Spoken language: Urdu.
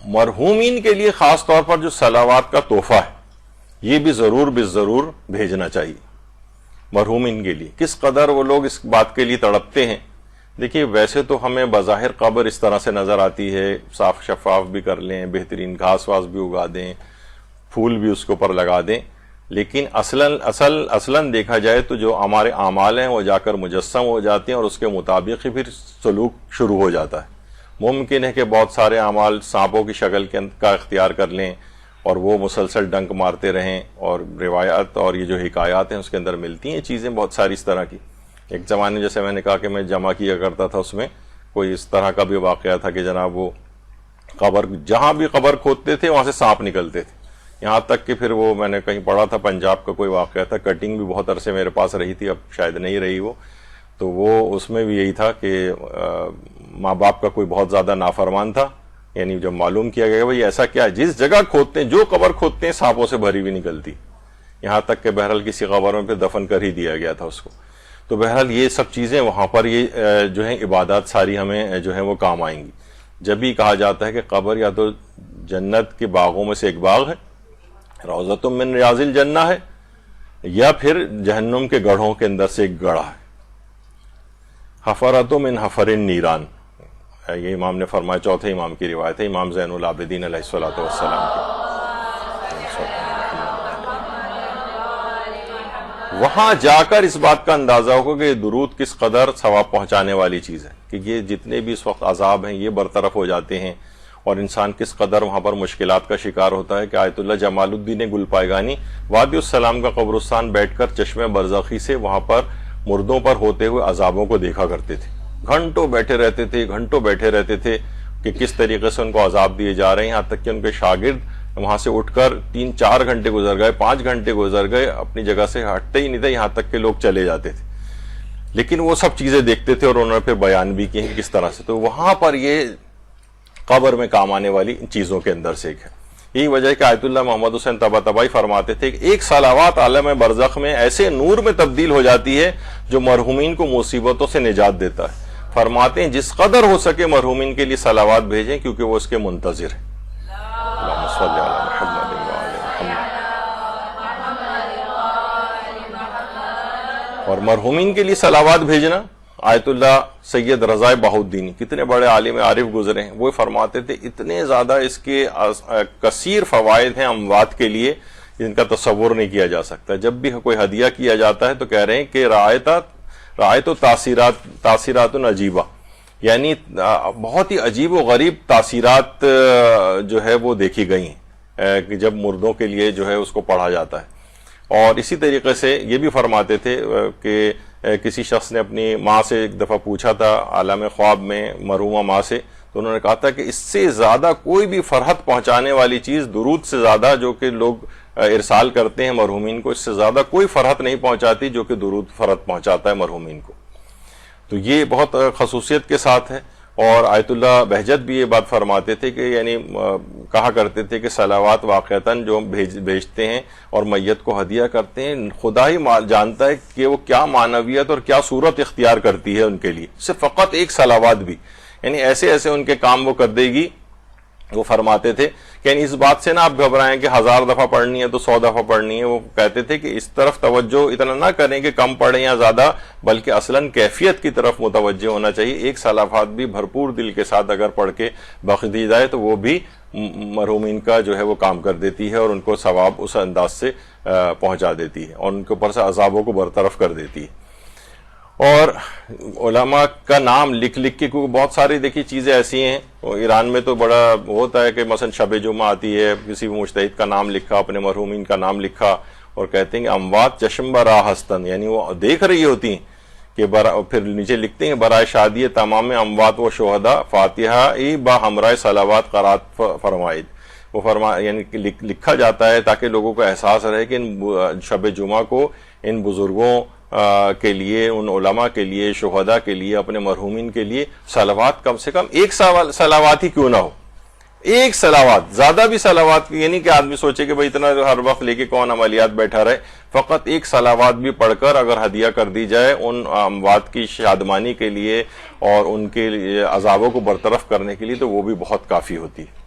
مرحومین کے لیے خاص طور پر جو صلوات کا تحفہ ہے یہ بھی ضرور بھیجنا چاہیے مرحومین کے لیے. کس قدر وہ لوگ اس بات کے لیے تڑپتے ہیں. دیکھیے ویسے تو ہمیں بظاہر قبر اس طرح سے نظر آتی ہے, صاف شفاف بھی کر لیں, بہترین گھاس واس بھی اگا دیں, پھول بھی اس کے اوپر لگا دیں, لیکن اصلاً دیکھا جائے تو جو ہمارے اعمال ہیں وہ جا کر مجسم ہو جاتے ہیں اور اس کے مطابق ہی پھر سلوک شروع ہو جاتا ہے. ممکن ہے کہ بہت سارے اعمال سانپوں کی شکل کا اختیار کر لیں اور وہ مسلسل ڈنک مارتے رہیں, اور روایات اور یہ جو حکایات ہیں اس کے اندر ملتی ہیں چیزیں بہت ساری اس طرح کی. ایک زمانے جیسے میں نے کہا کہ میں جمع کیا کرتا تھا, اس میں کوئی اس طرح کا بھی واقعہ تھا کہ جناب وہ قبر, جہاں بھی قبر کھودتے تھے وہاں سے سانپ نکلتے تھے. یہاں تک کہ پھر وہ میں نے کہیں پڑھا تھا, پنجاب کا کوئی واقعہ تھا, کٹنگ بھی بہت عرصے میرے پاس رہی تھی, اب شاید نہیں رہی وہ, تو وہ اس میں بھی یہی تھا کہ ماں باپ کا کوئی بہت زیادہ نافرمان تھا. یعنی جب معلوم کیا گیا بھائی ایسا کیا ہے, جس جگہ کھودتے ہیں جو قبر کھودتے ہیں سانپوں سے بھری ہوئی نکلتی, یہاں تک کہ بہرحال کسی قبر میں پہ دفن کر ہی دیا گیا تھا اس کو. تو بہرحال یہ سب چیزیں وہاں پر یہ جو ہیں عبادات ساری ہمیں جو ہیں وہ کام آئیں گی. جب بھی کہا جاتا ہے کہ قبر یا تو جنت کے باغوں میں سے ایک باغ ہے, روضۃ من ریاض الجنہ ہے, یا پھر جہنم کے گڑھوں کے اندر سے ایک گڑھا ہے, حفرۃ من حفر النیران, یہ امام نے فرمایا. چوتھے امام کی روایت ہے, امام زین العابدین علیہ الصلوۃ والسلام کی. وہاں جا کر اس بات کا اندازہ ہوگا کہ یہ درود کس قدر ثواب پہنچانے والی چیز ہے, کہ یہ جتنے بھی اس وقت عذاب ہیں یہ برطرف ہو جاتے ہیں, اور انسان کس قدر وہاں پر مشکلات کا شکار ہوتا ہے. کہ آیت اللہ جمال الدین گلپائگانی وادی السلام کا قبرستان بیٹھ کر چشمہ برزخی سے وہاں پر مردوں پر ہوتے ہوئے عذابوں کو دیکھا کرتے تھے. گھنٹوں بیٹھے رہتے تھے کہ کس طریقے سے ان کو عذاب دیے جا رہے ہیں, یہاں تک کہ ان کے شاگرد وہاں سے اٹھ کر 3-4 گھنٹے گزر گئے, 5 گھنٹے گزر گئے, اپنی جگہ سے ہٹتے ہی نہیں تھے, یہاں تک کہ لوگ چلے جاتے تھے. لیکن وہ سب چیزیں دیکھتے تھے اور انہوں نے پھر بیان بھی کیے کس طرح سے. تو وہاں پر یہ قبر میں کام آنے والی چیزوں کے اندر سے ایک ہے. یہی وجہ ہے کہ آیت اللہ محمد حسین طباطبائی فرماتے تھے کہ ایک صلوات عالم برزخ میں ایسے نور میں تبدیل ہو جاتی ہے جو مرحومین کو مصیبتوں سے نجات دیتا ہے. فرماتے ہیں جس قدر ہو سکے مرحومین کے لیے صلوات بھیجیں کیونکہ وہ اس کے منتظر ہیں. اللہم صلی علی محمد وعلی محمد. اور مرحومین کے لیے صلوات بھیجنا, آیت اللہ سید رضا بہاؤالدین کتنے بڑے عالم عارف گزرے ہیں, وہ فرماتے تھے اتنے زیادہ اس کے کثیر فوائد ہیں اموات کے لیے جن کا تصور نہیں کیا جا سکتا. جب بھی کوئی ہدیہ کیا جاتا ہے تو کہہ رہے ہیں کہ رعایت و تاثیرات عجیبہ, یعنی بہت ہی عجیب و غریب تاثیرات جو ہے وہ دیکھی گئی ہیں کہ جب مردوں کے لیے جو ہے اس کو پڑھا جاتا ہے. اور اسی طریقے سے یہ بھی فرماتے تھے کہ کسی شخص نے اپنی ماں سے ایک دفعہ پوچھا تھا عالم خواب میں, مرحومہ ماں سے, تو انہوں نے کہا تھا کہ اس سے زیادہ کوئی بھی فرحت پہنچانے والی چیز درود سے زیادہ جو کہ لوگ ارسال کرتے ہیں مرحومین کو, اس سے زیادہ کوئی فرحت نہیں پہنچاتی جو کہ درود فرحت پہنچاتا ہے مرحومین کو. تو یہ بہت خصوصیت کے ساتھ ہے. اور آیت اللہ بہجت بھی یہ بات فرماتے تھے کہ یعنی کہا کرتے تھے کہ صلوات واقعتاً جو بھیجتے ہیں اور میت کو ہدیہ کرتے ہیں, خدا ہی جانتا ہے کہ وہ کیا معنویت اور کیا صورت اختیار کرتی ہے ان کے لیے. صرف فقط ایک صلوات بھی یعنی ایسے ان کے کام وہ کر دے گی. وہ فرماتے تھے کہ یعنی اس بات سے نہ آپ گھبرائیں کہ 1000 دفعہ پڑھنی ہے تو 100 دفعہ پڑھنی ہے. وہ کہتے تھے کہ اس طرف توجہ اتنا نہ کریں کہ کم پڑھیں یا زیادہ, بلکہ اصلاً کیفیت کی طرف متوجہ ہونا چاہیے. ایک صلوات بھی بھرپور دل کے ساتھ اگر پڑھ کے بخش دی جائے تو وہ بھی مرحومین کا جو ہے وہ کام کر دیتی ہے اور ان کو ثواب اس انداز سے پہنچا دیتی ہے اور ان کے اوپر سے عذابوں کو برطرف کر دیتی ہے. اور علماء کا نام لکھ کے کیونکہ بہت ساری دیکھی چیزیں ایسی ہیں, ایران میں تو بڑا ہوتا ہے کہ مثلا شب جمعہ آتی ہے, کسی بھی مجتہد کا نام لکھا, اپنے مرحومین کا نام لکھا, اور کہتے ہیں کہ اموات چشم برا ہستن, یعنی وہ دیکھ رہی ہوتی ہیں کہ پھر نیچے لکھتے ہیں برائے شادی تمام اموات و شہداء فاتحہ با ہمراہ صلوات قرات فرمائد. وہ یعنی لکھا جاتا ہے تاکہ لوگوں کو احساس رہے کہ ان شب جمعہ کو ان بزرگوں کے لیے, ان علماء کے لیے, شہداء کے لیے, اپنے مرحومین کے لیے صلوات کم سے کم ایک صلوات ہی کیوں نہ ہو, ایک صلوات, زیادہ بھی صلوات یعنی کہ آدمی سوچے کہ بھئی اتنا ہر وقت لے کے کون عملیات بیٹھا رہے. فقط ایک صلوات بھی پڑھ کر اگر ہدیہ کر دی جائے ان اموات کی شادمانی کے لیے اور ان کے عذابوں کو برطرف کرنے کے لیے تو وہ بھی بہت کافی ہوتی ہے.